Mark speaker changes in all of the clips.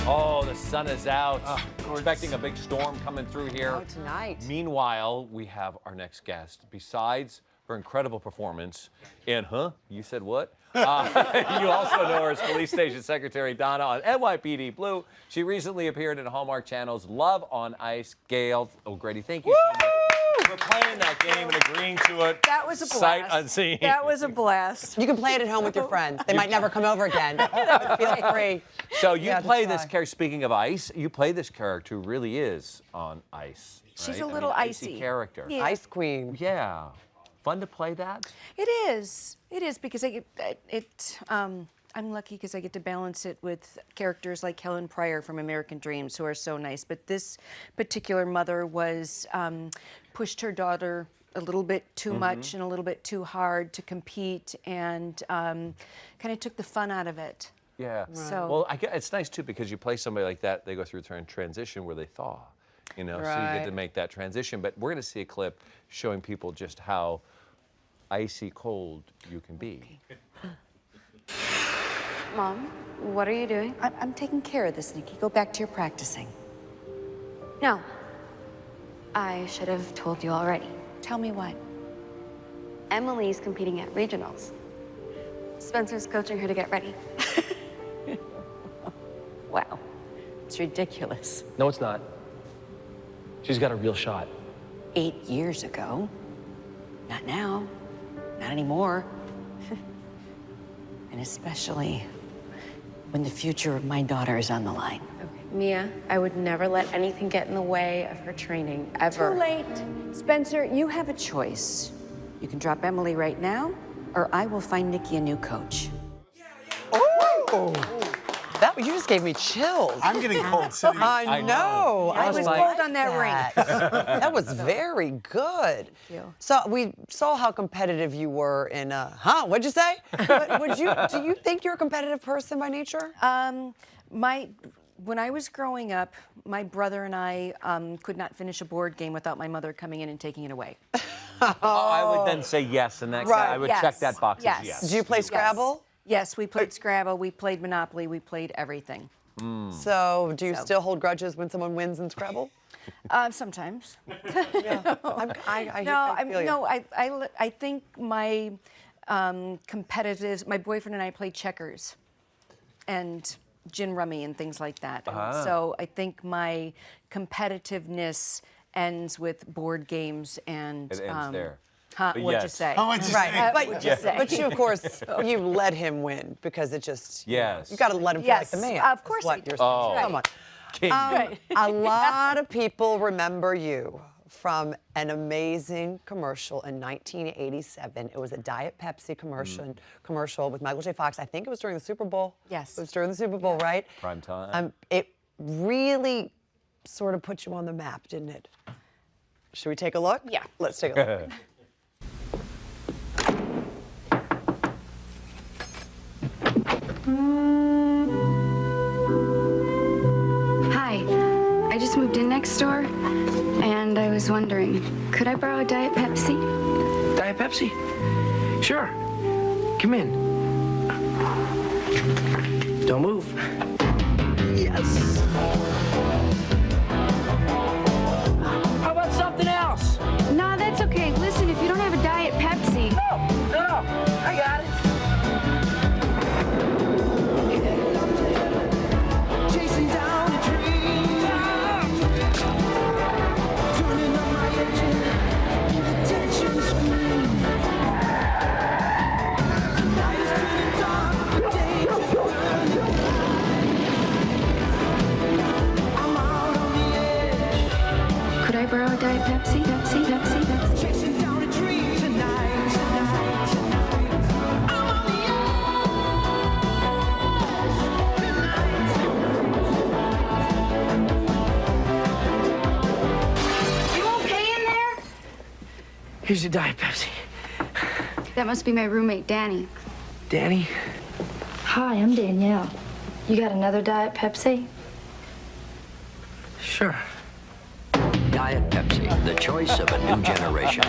Speaker 1: Oh, the sun is out. We're expecting a big storm coming through here.
Speaker 2: Oh, tonight.
Speaker 1: Meanwhile, we have our next guest. Besides her incredible performance in, you said what? You also know her as Police Station Secretary Donna on NYPD Blue. She recently appeared in Hallmark Channel's Love on Ice. Gail OÄGrady, thank you so much for playing that game and agreeing to it.
Speaker 2: That was a blast.
Speaker 1: Sight unseen.
Speaker 2: That was a blast.
Speaker 3: You can play it at home with your friends. They might never come over again. Feel free.
Speaker 1: So you play this
Speaker 3: try.
Speaker 1: character, speaking of ice, you play this character who really is on ice.
Speaker 2: She's
Speaker 1: right?
Speaker 2: a little
Speaker 1: icy
Speaker 2: icy.
Speaker 1: character.
Speaker 2: Yeah.
Speaker 3: Ice Queen.
Speaker 1: Yeah. Fun to play that?
Speaker 2: It is. It is because I get I'm lucky because I get to balance it with characters like Helen Pryor from American Dreams, who are so nice. But this particular mother was pushed her daughter a little bit too much and a little bit too hard to compete, and kind of took the fun out of it.
Speaker 1: Yeah.
Speaker 2: Right. So
Speaker 1: well, it's nice too because you play somebody like that, they go through a transition where they thaw. You know, so you get to make that transition. But we're going to see a clip showing people just how icy cold you can be.
Speaker 4: Mom, what are you doing?
Speaker 2: I'm taking care of this, Nikki. Go back to your practicing.
Speaker 4: No. I should have told you already.
Speaker 2: Tell me what.
Speaker 4: Emily's competing at regionals. Spencer's coaching her to get ready.
Speaker 2: Wow. It's ridiculous.
Speaker 5: No, it's not. She's got a real shot.
Speaker 2: 8 years ago. Not now. Not anymore. And especially when the future of my daughter is on the line.
Speaker 4: Okay. Mia, I would never let anything get in the way of her training, ever.
Speaker 2: Too late. Spencer, you have a choice. You can drop Emily right now, or I will find Nikki a new coach.
Speaker 3: Oh! You just gave me chills.
Speaker 6: I'm getting cold sitting.
Speaker 3: I know.
Speaker 2: I was cold on that ring.
Speaker 3: That was very good.
Speaker 2: Thank you.
Speaker 3: So we saw how competitive you were in, what'd you say? But do you think you're a competitive person by nature?
Speaker 2: When I was growing up, my brother and I could not finish a board game without my mother coming in and taking it away.
Speaker 1: I would then say yes, and that I would check that box as yes.
Speaker 3: Do you play Scrabble?
Speaker 2: Yes, we played Scrabble, we played Monopoly, we played everything.
Speaker 3: So do you still hold grudges when someone wins in Scrabble?
Speaker 2: Sometimes.
Speaker 3: Yeah.
Speaker 2: I think my my boyfriend and I played checkers and gin rummy and things like that. And so I think my competitiveness ends with board games and
Speaker 1: It ends there.
Speaker 2: What'd you say?
Speaker 6: What'd you say?
Speaker 3: But you, of course, you let him win because it just,
Speaker 1: Yes.
Speaker 3: you got to let him feel like the man.
Speaker 2: Of course
Speaker 3: What
Speaker 2: I do.
Speaker 3: you're saying. Come on.
Speaker 1: King.
Speaker 3: A lot of people remember you from an amazing commercial in 1987. It was a Diet Pepsi commercial with Michael J. Fox. I think it was during the Super Bowl.
Speaker 2: Yes.
Speaker 3: It was during the Super Bowl, right?
Speaker 1: Prime time.
Speaker 3: It really sort of put you on the map, didn't it? Should we take a look?
Speaker 2: Yeah.
Speaker 3: Let's take a look.
Speaker 4: Hi. I just moved in next door, and I was wondering, could I borrow a Diet Pepsi?
Speaker 5: Diet Pepsi? Sure. Come in. Don't move. Yes. How about something else?
Speaker 4: No, that's okay. Listen, if you don't have a Diet Pepsi...
Speaker 5: No, I got it. Chasing down a dream. Turning on my engine. Attention screen. Night is turning dark. Day is burning. I'm out on the edge.
Speaker 4: Could I borrow a Diet Pepsi? Pepsi?
Speaker 5: Chasing down a dream tonight. I'm on the edge.
Speaker 4: You okay in there?
Speaker 5: Here's your Diet Pepsi.
Speaker 4: That must be my roommate, Danny.
Speaker 5: Danny?
Speaker 7: Hi, I'm Danielle. You got another Diet Pepsi?
Speaker 5: Sure.
Speaker 8: Diet Pepsi, the choice of a new generation.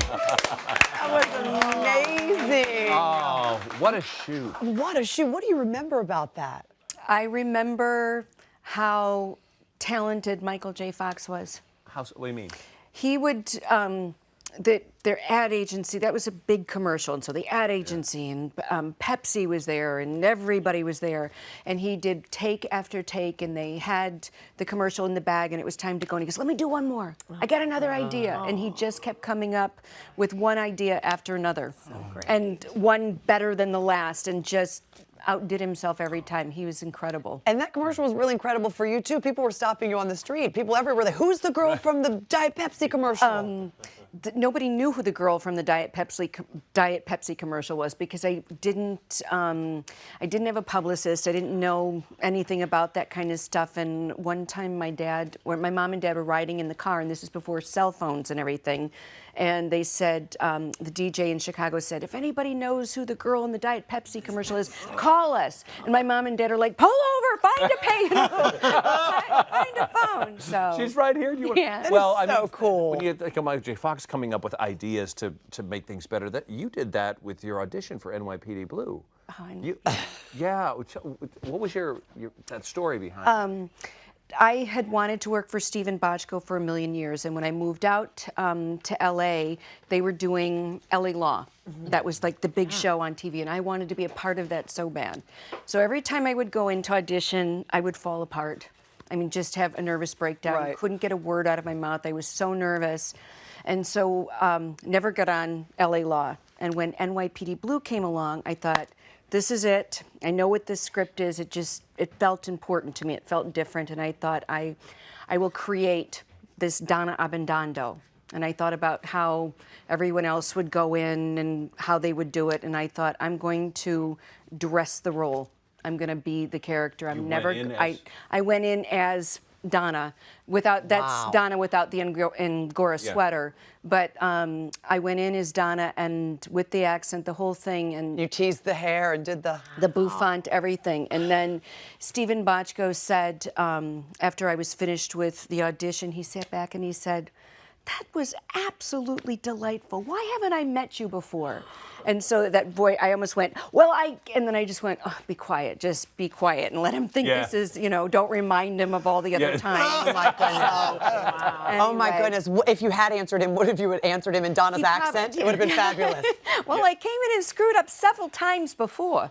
Speaker 3: That was amazing.
Speaker 1: Oh, what a shoot.
Speaker 3: What a shoot. What do you remember about that?
Speaker 2: I remember how talented Michael J. Fox was.
Speaker 1: What do you mean?
Speaker 2: He would, their ad agency, that was a big commercial. And so the ad agency and Pepsi was there and everybody was there. And he did take after take and they had the commercial in the bag and it was time to go. And he goes, let me do one more. I got another idea. And he just kept coming up with one idea after another. And one better than the last and just outdid himself every time. He was incredible.
Speaker 3: And that commercial was really incredible for you, too. People were stopping you on the street. People everywhere. Like, who's the girl from the Diet Pepsi commercial?
Speaker 2: Nobody knew who the girl from the Diet Pepsi commercial was because I didn't have a publicist. I didn't know anything about that kind of stuff. And one time my mom and dad were riding in the car, and this is before cell phones and everything. And they said, the DJ in Chicago said, if anybody knows who the girl in the Diet Pepsi commercial is, call us. And my mom and dad are like, pull over, find a find a phone. So
Speaker 1: She's right here.
Speaker 2: Yeah.
Speaker 1: Well,
Speaker 3: That is so cool.
Speaker 1: When you think of Michael J. Fox coming up with ideas to make things better, that you did that with your audition for NYPD Blue. Yeah. What was that story behind it?
Speaker 2: I had wanted to work for Stephen Bochco for a million years, and when I moved out to LA, they were doing LA Law. That was like the big show on TV, and I wanted to be a part of that so bad. So every time I would go into audition, I would fall apart. I mean, just have a nervous breakdown.
Speaker 3: Right.
Speaker 2: Couldn't get a word out of my mouth. I was so nervous. And so never got on LA Law. And when NYPD Blue came along, I thought, this is it. I know what this script is. It felt important to me. It felt different. And I thought, I will create this Donna Abendando. And I thought about how everyone else would go in and how they would do it. And I thought, I'm going to dress the role. I'm going to be the character. I went in as Donna Donna without the Angora sweater, but I went in as Donna and with the accent, the whole thing, and
Speaker 3: You teased the hair and did the
Speaker 2: bouffant, everything. And then Stephen Bochco said, after I was finished with the audition, he sat back and he said, that was absolutely delightful. Why haven't I met you before? And so that boy, I almost went, and then I just went, oh, be quiet, just be quiet and let him think this is, don't remind him of all the other times.
Speaker 3: Oh my goodness. Oh my goodness. If you had answered him, what if you had answered him in Donna's accent? It would have been fabulous.
Speaker 2: Well, I came in and screwed up several times before.